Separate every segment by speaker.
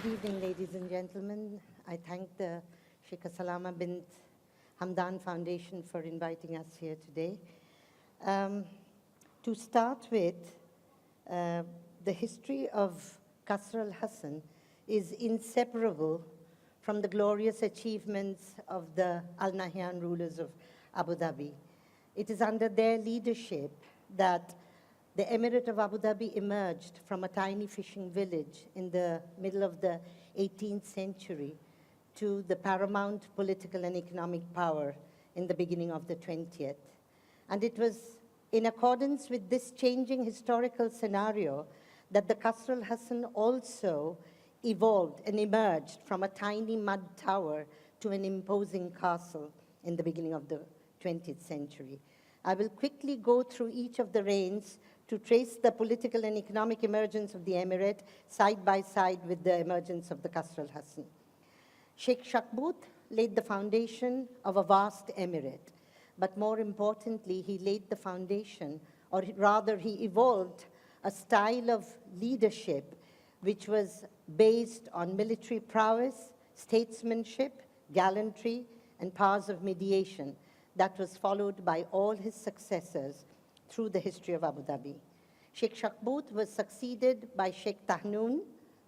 Speaker 1: Good evening, ladies and gentlemen. I thank the Sheikh Salama bint Hamdan Foundation for inviting us here today. To start with, the history of Qasr al-Hosn is inseparable from the glorious achievements of the Al Nahyan rulers of Abu Dhabi. It is under their leadership that the Emirate of Abu Dhabi emerged from a tiny fishing village in the middle of the 18th century to the paramount political and economic power in the beginning of the 20th. And it was in accordance with this changing historical scenario that the Qasr al-Hosn also evolved and emerged from a tiny mud tower to an imposing castle in the beginning of the 20th century. I will quickly go through each of the reigns to trace the political and economic emergence of the emirate side by side with the emergence of the Qasr al-Hosn. Sheikh Shakbout laid the foundation of a vast emirate, but more importantly, he laid the foundation, or rather he evolved a style of leadership which was based on military prowess, statesmanship, gallantry, and powers of mediation that was followed by all his successors through the history of Abu Dhabi. Sheikh Shakbout was succeeded by Sheikh Tahnoon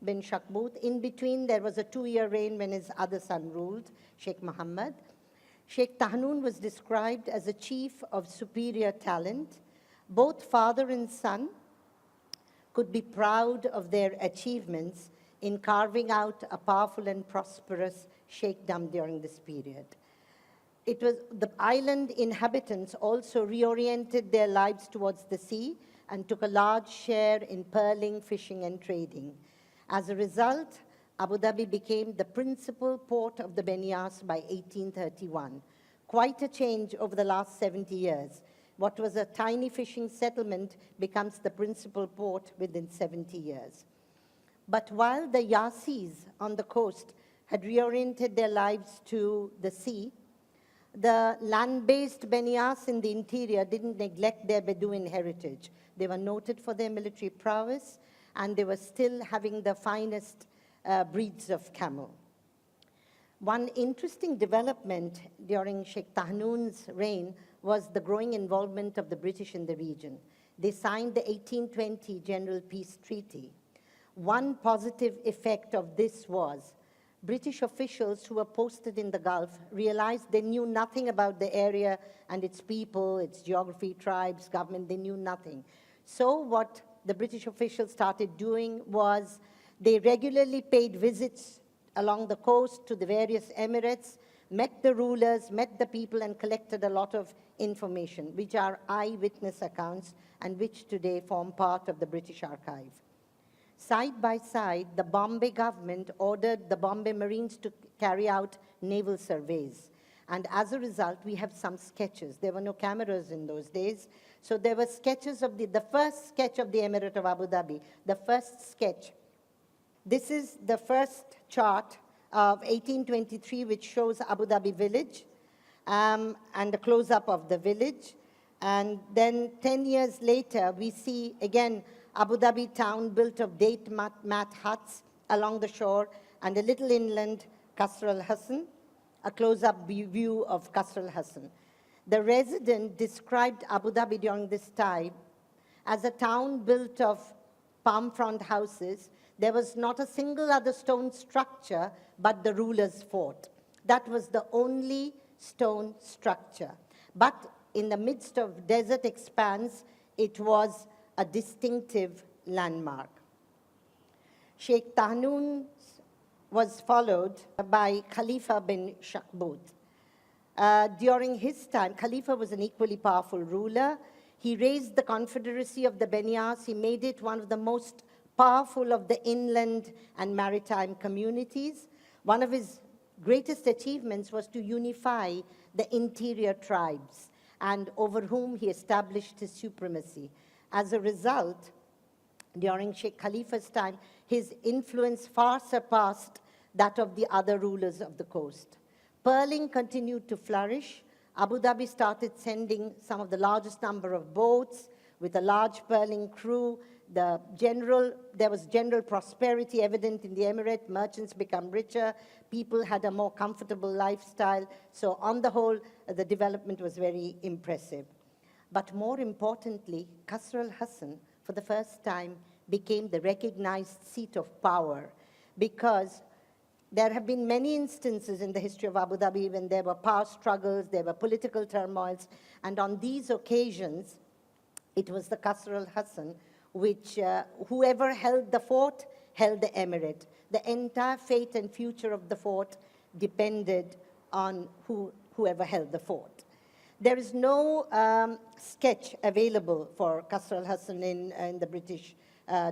Speaker 1: bin Shakbout. In between, there was a 2-year reign when his other son ruled, Sheikh Muhammad. Sheikh Tahnoon was described as a chief of superior talent. Both father and son could be proud of their achievements in carving out a powerful and prosperous sheikhdom during this period. It was the island inhabitants also reoriented their lives towards the sea and took a large share in pearling, fishing, and trading. As a result, Abu Dhabi became the principal port of the Benias by 1831. Quite a change over the last 70 years. What was a tiny fishing settlement becomes the principal port within 70 years. But while the Yasis on the coast had reoriented their lives to the sea, the land-based Benias in the interior didn't neglect their Bedouin heritage. They were noted for their military prowess, and they were still having the finest breeds of camel. One interesting development during Sheikh Tahnoon's reign was the growing involvement of the British in the region. They signed the 1820 General Peace Treaty. One positive effect of this was British officials who were posted in the Gulf realized they knew nothing about the area and its people, its geography, tribes, government. They knew nothing. So what the British officials started doing was they regularly paid visits along the coast to the various emirates, met the rulers, met the people, and collected a lot of information, which are eyewitness accounts and which today form part of the British Archive. Side by side, the Bombay government ordered the Bombay Marines to carry out naval surveys. And as a result, we have some sketches. There were no cameras in those days. So there were sketches of the first sketch of the Emirate of Abu Dhabi, the first sketch. This is the first chart of 1823, which shows Abu Dhabi village and a close-up of the village. And then 10 years later, we see, again, Abu Dhabi town built of date mat huts along the shore and a little inland, Qasr al-Hosn, a close-up view of Qasr al-Hosn. The resident described Abu Dhabi during this time as a town built of palm front houses. There was not a single other stone structure but the ruler's fort. That was the only stone structure. But in the midst of desert expanse, it was a distinctive landmark. Sheikh Tahnoon was followed by Khalifa bin Shakbout. During his time, Khalifa was an equally powerful ruler. He raised the confederacy of the Benias. He made it one of the most powerful of the inland and maritime communities. One of his greatest achievements was to unify the interior tribes, and over whom he established his supremacy. As a result, during Sheikh Khalifa's time, his influence far surpassed that of the other rulers of the coast. Pearling continued to flourish. Abu Dhabi started sending some of the largest number of boats with a large pearling crew There was general prosperity evident in the emirate. Merchants become richer. People had a more comfortable lifestyle. So on the whole, the development was very impressive. But more importantly, Qasr al-Hosn, for the first time, became the recognized seat of power, because there have been many instances in the history of Abu Dhabi when there were power struggles, there were political turmoils, and on these occasions, it was the Qasr al-Hosn which whoever held the fort held the emirate. The entire fate and future of the fort depended on whoever held the fort. There is no sketch available for Qasr al-Hosn in the British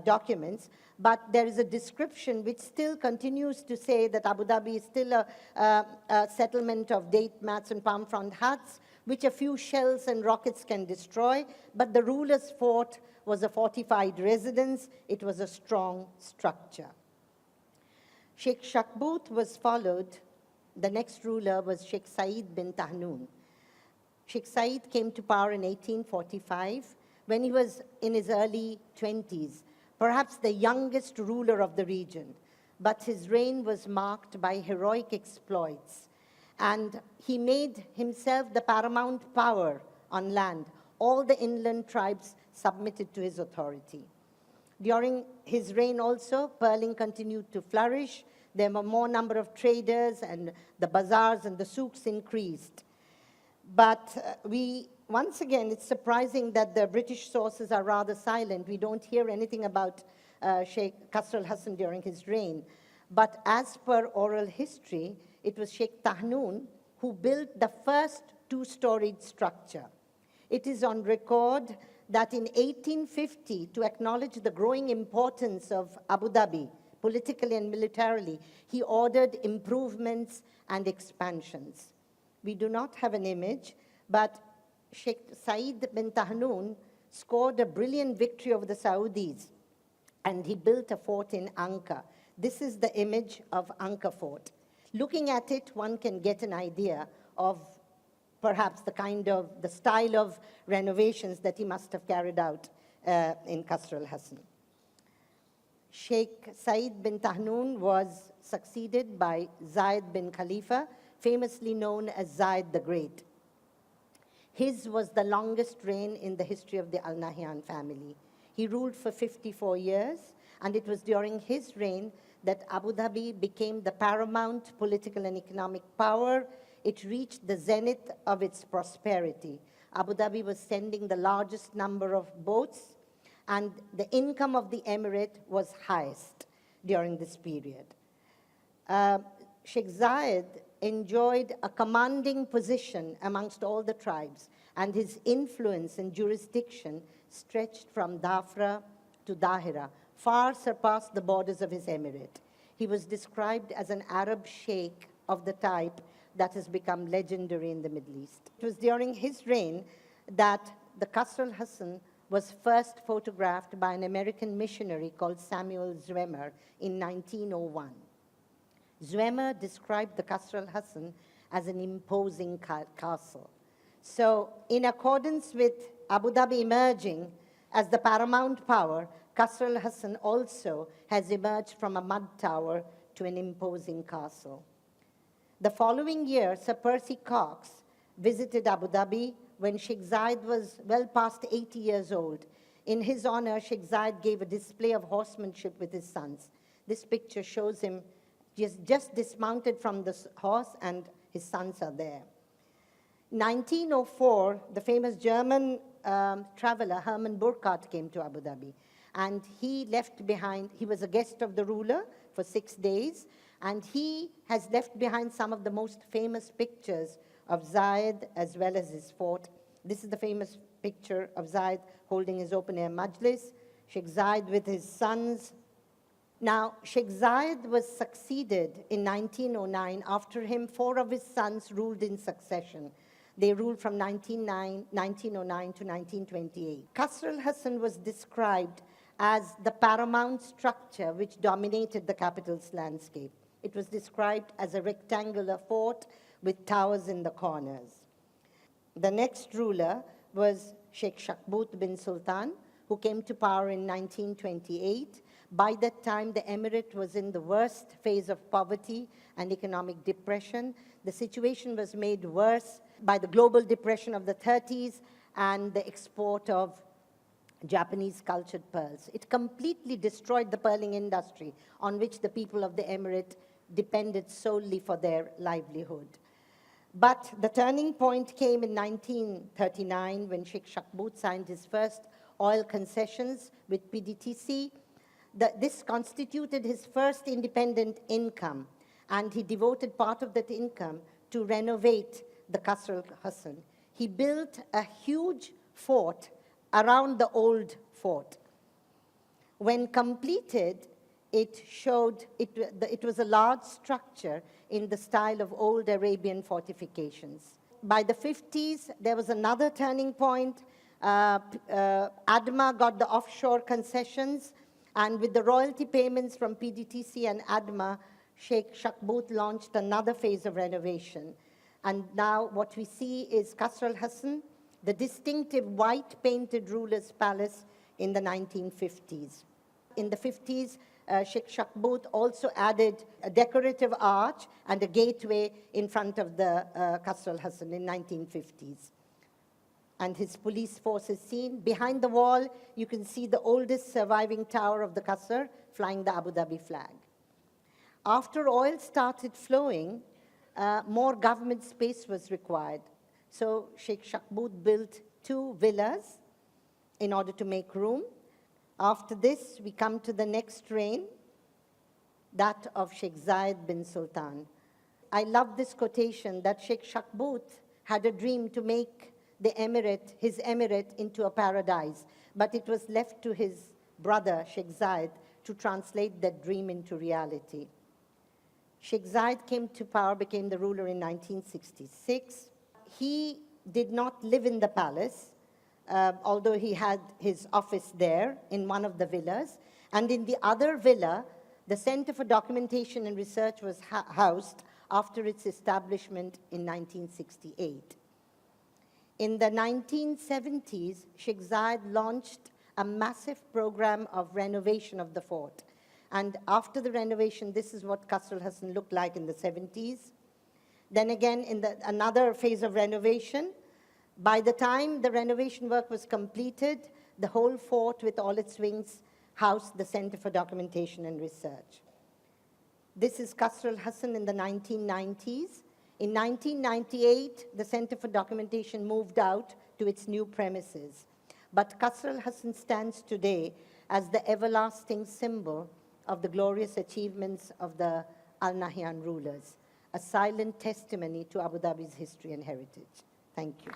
Speaker 1: documents, but there is a description which still continues to say that Abu Dhabi is still a settlement of date mats and palm frond huts, which a few shells and rockets can destroy, but the ruler's fort was a fortified residence. It was a strong structure. Sheikh Shakbut was followed. The next ruler was Sheikh Zayed bin Tahnoon. Sheikh Zayed came to power in 1845 when he was in his early 20s, perhaps the youngest ruler of the region. But his reign was marked by heroic exploits, and he made himself the paramount power on land. All the inland tribes submitted to his authority. During his reign also, pearling continued to flourish. There were more number of traders, and the bazaars and the souks increased. But once again, it's surprising that the British sources are rather silent. We don't hear anything about Sheikh Qasr al-Hosn during his reign. But as per oral history, it was Sheikh Tahnoon who built the first two-storied structure. It is on record that in 1850, to acknowledge the growing importance of Abu Dhabi, politically and militarily, he ordered improvements and expansions. We do not have an image, but Sheikh Saeed bin Tahnoon scored a brilliant victory over the Saudis, and he built a fort in Anka. This is the image of Anka Fort. Looking at it, one can get an idea of perhaps the style of renovations that he must have carried out in Qasr al-Hosn. Sheikh Zayed bin Tahnoon was succeeded by Zayed bin Khalifa, famously known as Zayed the Great. His was the longest reign in the history of the Al Nahyan family. He ruled for 54 years, and it was during his reign that Abu Dhabi became the paramount political and economic power. It reached the zenith of its prosperity. Abu Dhabi was sending the largest number of boats, and the income of the emirate was highest during this period. Sheikh Zayed enjoyed a commanding position amongst all the tribes, and his influence and jurisdiction stretched from Dhafra to Dahira, far surpassed the borders of his emirate. He was described as an Arab sheikh of the type that has become legendary in the Middle East. It was during his reign that the Qasr al-Hosn was first photographed by an American missionary called Samuel Zwemer in 1901. Zwemer described the Qasr al-Hosn as an imposing castle. So in accordance with Abu Dhabi emerging as the paramount power, Qasr al-Hosn also has emerged from a mud tower to an imposing castle. The following year, Sir Percy Cox visited Abu Dhabi when Sheikh Zayed was well past 80 years old. In his honor, Sheikh Zayed gave a display of horsemanship with his sons. This picture shows him just dismounted from the horse, and his sons are there. 1904, the famous German traveler Hermann Burkhardt came to Abu Dhabi, and he left behind, he was a guest of the ruler for 6 days, and he has left behind some of the most famous pictures of Zayed as well as his fort. This is the famous picture of Zayed holding his open-air majlis, Sheikh Zayed with his sons. Now, Sheikh Zayed was succeeded in 1909. After him, 4 of his sons ruled in succession. They ruled from 1909 to 1928. Qasr al-Hosn was described as the paramount structure which dominated the capital's landscape. It was described as a rectangular fort with towers in the corners. The next ruler was Sheikh Shakbut bin Sultan, who came to power in 1928. By that time, the emirate was in the worst phase of poverty and economic depression. The situation was made worse by the global depression of the 30s and the export of Japanese cultured pearls. It completely destroyed the pearling industry on which the people of the emirate depended solely for their livelihood. But the turning point came in 1939 when Sheikh Shakbout signed his first oil concessions with PDTC. This constituted his first independent income, and he devoted part of that income to renovate the Qasr al-Hosn. He built a huge fort around the old fort. When completed, it was a large structure in the style of old Arabian fortifications. By the 50s, there was another turning point. ADMA got the offshore concessions, and with the royalty payments from PDTC and ADMA, Sheikh Shakbout launched another phase of renovation. And now what we see is Qasr al-Hosn, the distinctive white painted ruler's palace in the 1950s. In the 50s, Sheikh Shakbout also added a decorative arch and a gateway in front of the Qasr al-Hosn in 1950s. And his police force is seen. Behind the wall, you can see the oldest surviving tower of the Qasr flying the Abu Dhabi flag. After oil started flowing, more government space was required. So Sheikh Shakbout built 2 villas in order to make room. After this, we come to the next reign, that of Sheikh Zayed bin Sultan. I love this quotation that Sheikh Shakbout had a dream to make the emirate, his emirate, into a paradise, but it was left to his brother, Sheikh Zayed, to translate that dream into reality. Sheikh Zayed came to power, became the ruler in 1966. He did not live in the palace, although he had his office there in one of the villas. And in the other villa, the Center for Documentation and Research was housed after its establishment in 1968. In the 1970s, Sheikh Zayed launched a massive program of renovation of the fort. And after the renovation, this is what Qasr al-Hosn looked like in the 70s. Then again, in another phase of renovation. By the time the renovation work was completed, the whole fort with all its wings housed the Center for Documentation and Research. This is Qasr al-Hosn in the 1990s. In 1998, the Center for Documentation moved out to its new premises. But Qasr al-Hosn stands today as the everlasting symbol of the glorious achievements of the Al Nahyan rulers, a silent testimony to Abu Dhabi's history and heritage. Thank you.